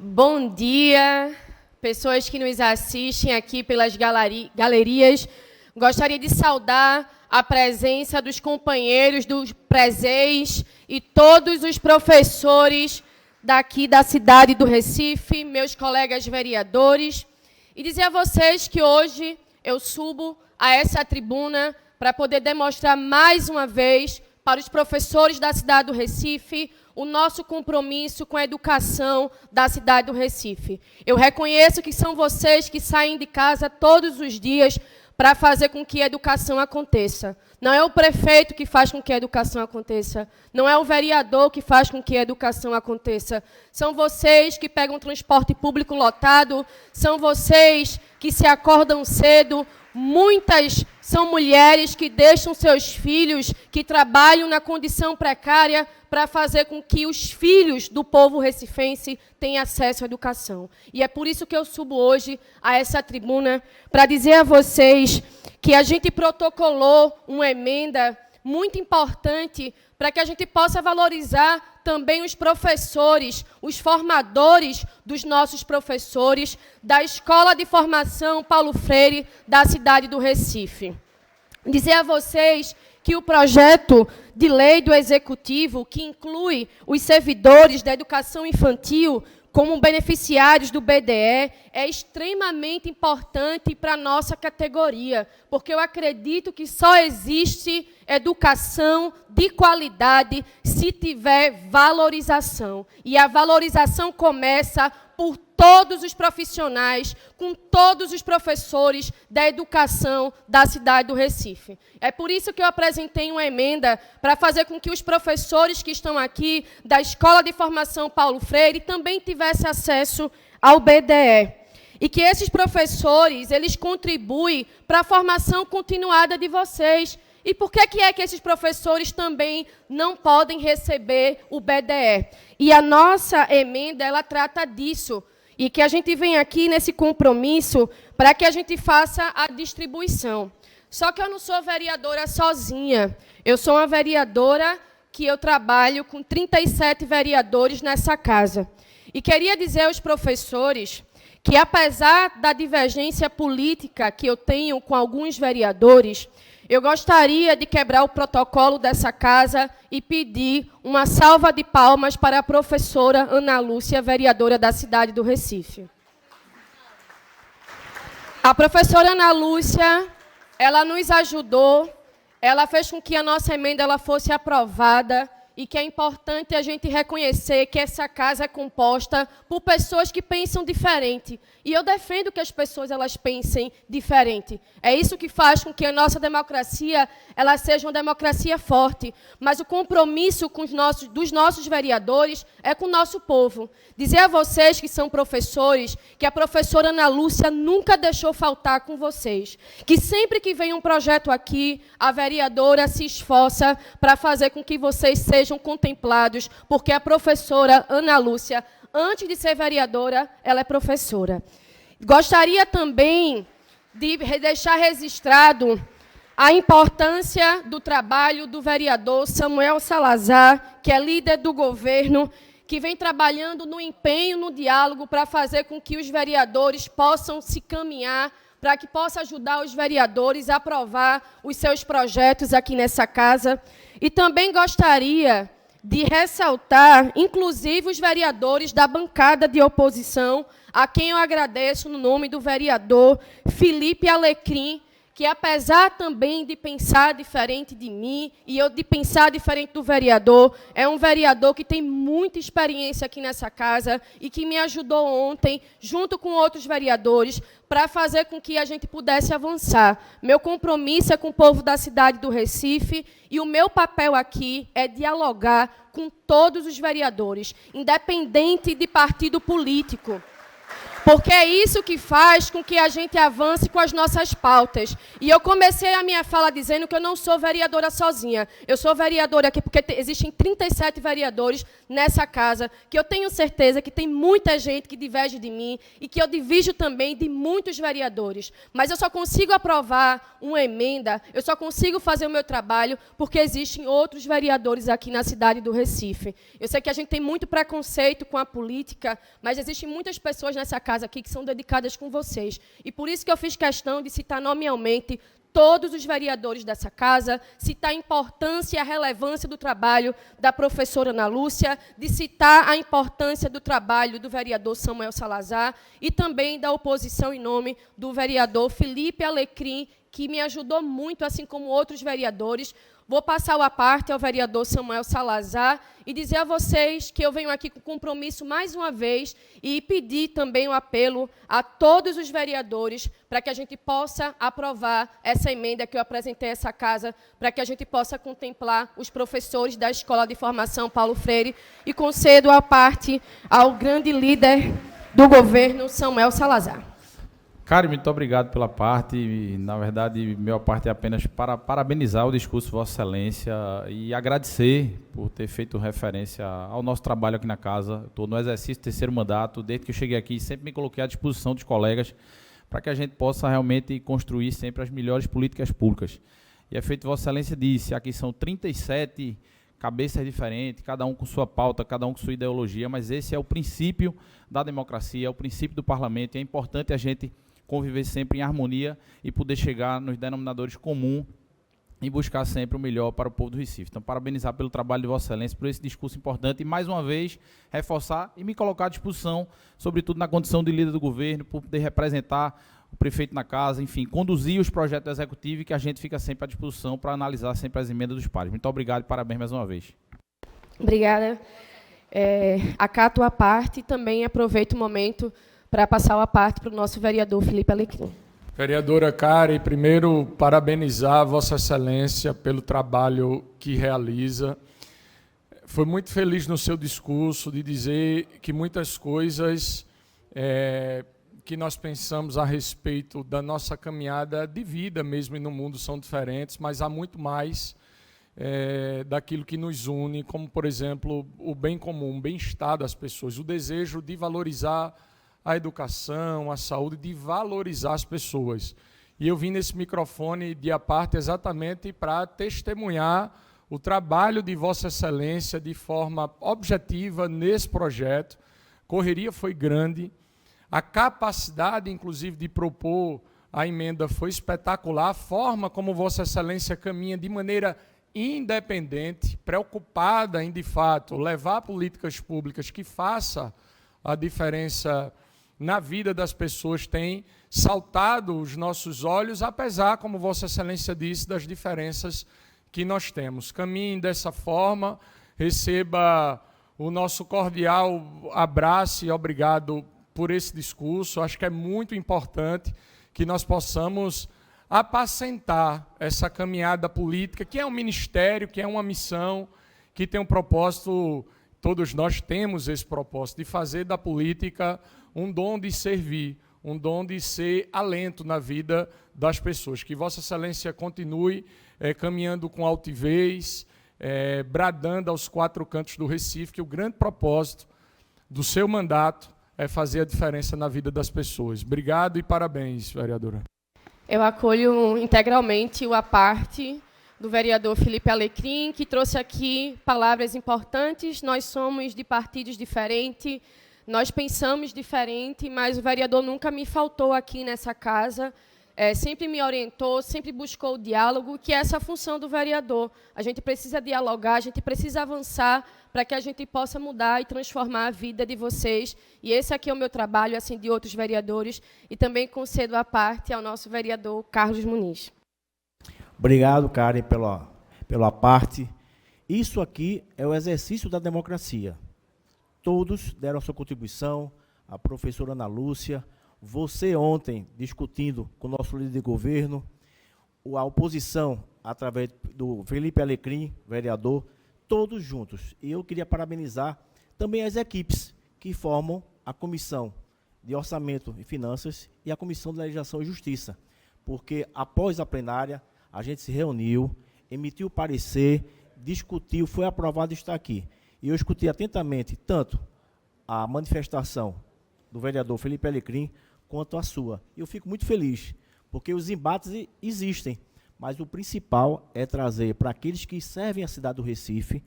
Bom dia, pessoas que nos assistem aqui pelas galerias. Gostaria de saudar a presença dos companheiros dos presês e todos os professores daqui da cidade do Recife, meus colegas vereadores, e dizer a vocês que hoje eu subo a essa tribuna para poder demonstrar mais uma vez para os professores da cidade do Recife o nosso compromisso com a educação da cidade do Recife. Eu reconheço que são vocês que saem de casa todos os dias para fazer com que a educação aconteça. Não é o prefeito que faz com que a educação aconteça. Não é o vereador que faz com que a educação aconteça. São vocês que pegam transporte público lotado, são vocês que se acordam cedo. Muitas são mulheres que deixam seus filhos, que trabalham na condição precária para fazer com que os filhos do povo recifense tenham acesso à educação. E é por isso que eu subo hoje a essa tribuna para dizer a vocês que a gente protocolou uma emenda muito importante para que a gente possa valorizar também os professores, os formadores dos nossos professores da Escola de Formação Paulo Freire da cidade do Recife. Dizer a vocês que o projeto de lei do Executivo, que inclui os servidores da educação infantil como beneficiários do BDE, é extremamente importante para a nossa categoria, porque eu acredito que só existe educação de qualidade se tiver valorização. E a valorização começa por todos os profissionais, com todos os professores da educação da cidade do Recife. É por isso que eu apresentei uma emenda para fazer com que os professores que estão aqui da Escola de Formação Paulo Freire também tivessem acesso ao BDE. E que esses professores, eles contribuem para a formação continuada de vocês. E por que é que esses professores também não podem receber o BDE? E a nossa emenda, ela trata disso. E que a gente vem aqui nesse compromisso para que a gente faça a distribuição. Só que eu não sou vereadora sozinha. Eu sou uma vereadora que eu trabalho com 37 vereadores nessa casa. E queria dizer aos professores que, apesar da divergência política que eu tenho com alguns vereadores, eu gostaria de quebrar o protocolo dessa casa e pedir uma salva de palmas para a professora Ana Lúcia, vereadora da cidade do Recife. A professora Ana Lúcia, ela nos ajudou, ela fez com que a nossa emenda ela fosse aprovada e que é importante a gente reconhecer que essa casa é composta por pessoas que pensam diferente. E eu defendo que as pessoas elas pensem diferente. É isso que faz com que a nossa democracia ela seja uma democracia forte. Mas o compromisso com dos nossos vereadores é com o nosso povo. Dizer a vocês que são professores, que a professora Ana Lúcia nunca deixou faltar com vocês. Que sempre que vem um projeto aqui, a vereadora se esforça para fazer com que vocês sejam contemplados, porque a professora Ana Lúcia, antes de ser vereadora, ela é professora. Gostaria também de deixar registrado a importância do trabalho do vereador Samuel Salazar, que é líder do governo, que vem trabalhando no empenho, no diálogo, para fazer com que os vereadores possam se caminhar, para que possa ajudar os vereadores a aprovar os seus projetos aqui nessa casa. E também gostaria de ressaltar, inclusive, os vereadores da bancada de oposição, a quem eu agradeço no nome do vereador Felipe Alecrim, que, apesar também de pensar diferente de mim e eu de pensar diferente do vereador, é um vereador que tem muita experiência aqui nessa casa e que me ajudou ontem, junto com outros vereadores, para fazer com que a gente pudesse avançar. Meu compromisso é com o povo da cidade do Recife e o meu papel aqui é dialogar com todos os vereadores, independente de partido político. Porque é isso que faz com que a gente avance com as nossas pautas. E eu comecei a minha fala dizendo que eu não sou vereadora sozinha. Eu sou vereadora aqui porque existem 37 vereadores nessa casa, que eu tenho certeza que tem muita gente que diverge de mim e que eu divido também de muitos vereadores. Mas eu só consigo aprovar uma emenda, eu só consigo fazer o meu trabalho porque existem outros vereadores aqui na cidade do Recife. Eu sei que a gente tem muito preconceito com a política, mas existem muitas pessoas nessa casa aqui que são dedicadas com vocês. E por isso que eu fiz questão de citar nomeadamente todos os vereadores dessa casa, citar a importância e a relevância do trabalho da professora Ana Lúcia, de citar a importância do trabalho do vereador Samuel Salazar e também da oposição em nome do vereador Felipe Alecrim, que me ajudou muito, assim como outros vereadores. Vou passar o à parte ao vereador Samuel Salazar e dizer a vocês que eu venho aqui com compromisso mais uma vez e pedir também o apelo a todos os vereadores para que a gente possa aprovar essa emenda que eu apresentei a essa casa, para que a gente possa contemplar os professores da Escola de Formação Paulo Freire e concedo a parte ao grande líder do governo, Samuel Salazar. Karen, muito obrigado pela parte. Na verdade, minha parte é apenas para parabenizar o discurso de Vossa Excelência e agradecer por ter feito referência ao nosso trabalho aqui na casa. Estou no exercício do terceiro mandato, desde que eu cheguei aqui, sempre me coloquei à disposição dos colegas para que a gente possa realmente construir sempre as melhores políticas públicas. E é feito, Vossa Excelência disse, aqui são 37 cabeças diferentes, cada um com sua pauta, cada um com sua ideologia, mas esse é o princípio da democracia, é o princípio do parlamento, e é importante a gente conviver sempre em harmonia e poder chegar nos denominadores comuns e buscar sempre o melhor para o povo do Recife. Então, parabenizar pelo trabalho de Vossa Excelência, por esse discurso importante e, mais uma vez, reforçar e me colocar à disposição, sobretudo na condição de líder do governo, por poder representar o prefeito na casa, enfim, conduzir os projetos executivos e que a gente fica sempre à disposição para analisar sempre as emendas dos pares. Muito obrigado e parabéns mais uma vez. Obrigada. Acato a parte e também aproveito o momento para passar a parte para o nosso vereador Felipe Alecrim. Vereadora Karen, primeiro parabenizar Vossa Excelência pelo trabalho que realiza. Foi muito feliz no seu discurso de dizer que muitas coisas que nós pensamos a respeito da nossa caminhada de vida mesmo e no mundo são diferentes, mas há muito mais daquilo que nos une, como, por exemplo, o bem comum, o bem-estar das pessoas, o desejo de valorizar a educação, a saúde, de valorizar as pessoas. E eu vim nesse microfone de à parte exatamente para testemunhar o trabalho de Vossa Excelência de forma objetiva nesse projeto. A correria foi grande, a capacidade, inclusive, de propor a emenda foi espetacular, a forma como Vossa Excelência caminha de maneira independente, preocupada em, de fato, levar políticas públicas que façam a diferença na vida das pessoas, tem saltado os nossos olhos, apesar, como Vossa Excelência disse, das diferenças que nós temos. Caminhe dessa forma, receba o nosso cordial abraço e obrigado por esse discurso. Acho que é muito importante que nós possamos apacentar essa caminhada política, que é um ministério, que é uma missão, que tem um propósito, todos nós temos esse propósito, de fazer da política um dom de servir, um dom de ser alento na vida das pessoas. Que Vossa Excelência continue caminhando com altivez, bradando aos quatro cantos do Recife, que o grande propósito do seu mandato é fazer a diferença na vida das pessoas. Obrigado e parabéns, vereadora. Eu acolho integralmente o à parte do vereador Felipe Alecrim, que trouxe aqui palavras importantes. Nós somos de partidos diferentes, nós pensamos diferente, mas o vereador nunca me faltou aqui nessa casa, sempre me orientou, sempre buscou o diálogo, que é essa a função do vereador. A gente precisa dialogar, a gente precisa avançar para que a gente possa mudar e transformar a vida de vocês. E esse aqui é o meu trabalho, assim, de outros vereadores, e também concedo a parte ao nosso vereador Carlos Muniz. Obrigado, Karen, pela parte. Isso aqui é o exercício da democracia. Todos deram a sua contribuição, a professora Ana Lúcia, você ontem discutindo com o nosso líder de governo, a oposição, através do Felipe Alecrim, vereador, todos juntos. E eu queria parabenizar também as equipes que formam a comissão de Orçamento e Finanças e a Comissão de Legislação e Justiça, porque após a plenária, a gente se reuniu, emitiu o parecer, discutiu, foi aprovado e está aqui. E eu escutei atentamente tanto a manifestação do vereador Felipe Alecrim quanto a sua. E eu fico muito feliz, porque os embates existem, mas o principal é trazer para aqueles que servem a cidade do Recife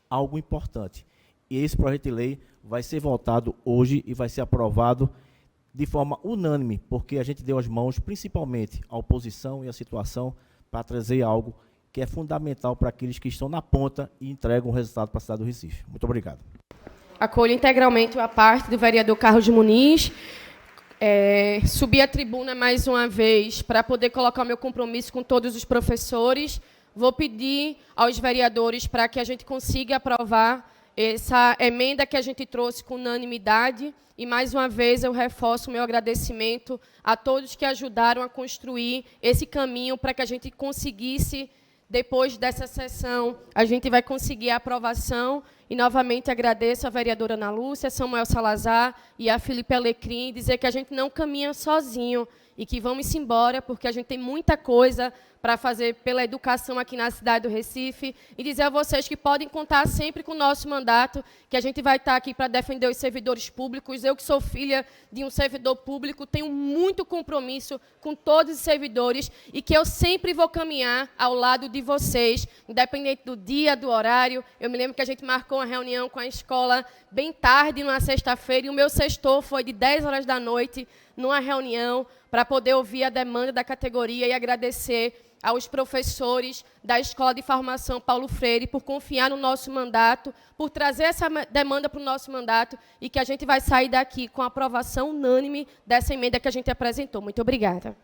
algo importante. E esse projeto de lei vai ser votado hoje e vai ser aprovado de forma unânime, porque a gente deu as mãos, principalmente à oposição e à situação, para trazer algo que é fundamental para aqueles que estão na ponta e entregam o resultado para a cidade do Recife. Muito obrigado. Acolho integralmente a parte do vereador Carlos Muniz. Subi à tribuna mais uma vez para poder colocar o meu compromisso com todos os professores. Vou pedir aos vereadores para que a gente consiga aprovar essa emenda que a gente trouxe com unanimidade. E, mais uma vez, eu reforço o meu agradecimento a todos que ajudaram a construir esse caminho para que a gente conseguisse, depois dessa sessão, a gente vai conseguir a aprovação. E, novamente, agradeço a vereadora Ana Lúcia, Samuel Salazar e a Felipe Alecrim, dizer que a gente não caminha sozinho e que vamos embora, porque a gente tem muita coisa para fazer pela educação aqui na cidade do Recife, e dizer a vocês que podem contar sempre com o nosso mandato, que a gente vai estar aqui para defender os servidores públicos. Eu, que sou filha de um servidor público, tenho muito compromisso com todos os servidores e que eu sempre vou caminhar ao lado de vocês, independente do dia, do horário. Eu me lembro que a gente marcou uma reunião com a escola bem tarde, numa sexta-feira, e o meu sextor foi de 10 horas da noite, numa reunião, para poder ouvir a demanda da categoria e agradecer aos professores da Escola de Formação Paulo Freire por confiar no nosso mandato, por trazer essa demanda para o nosso mandato e que a gente vai sair daqui com a aprovação unânime dessa emenda que a gente apresentou. Muito obrigada.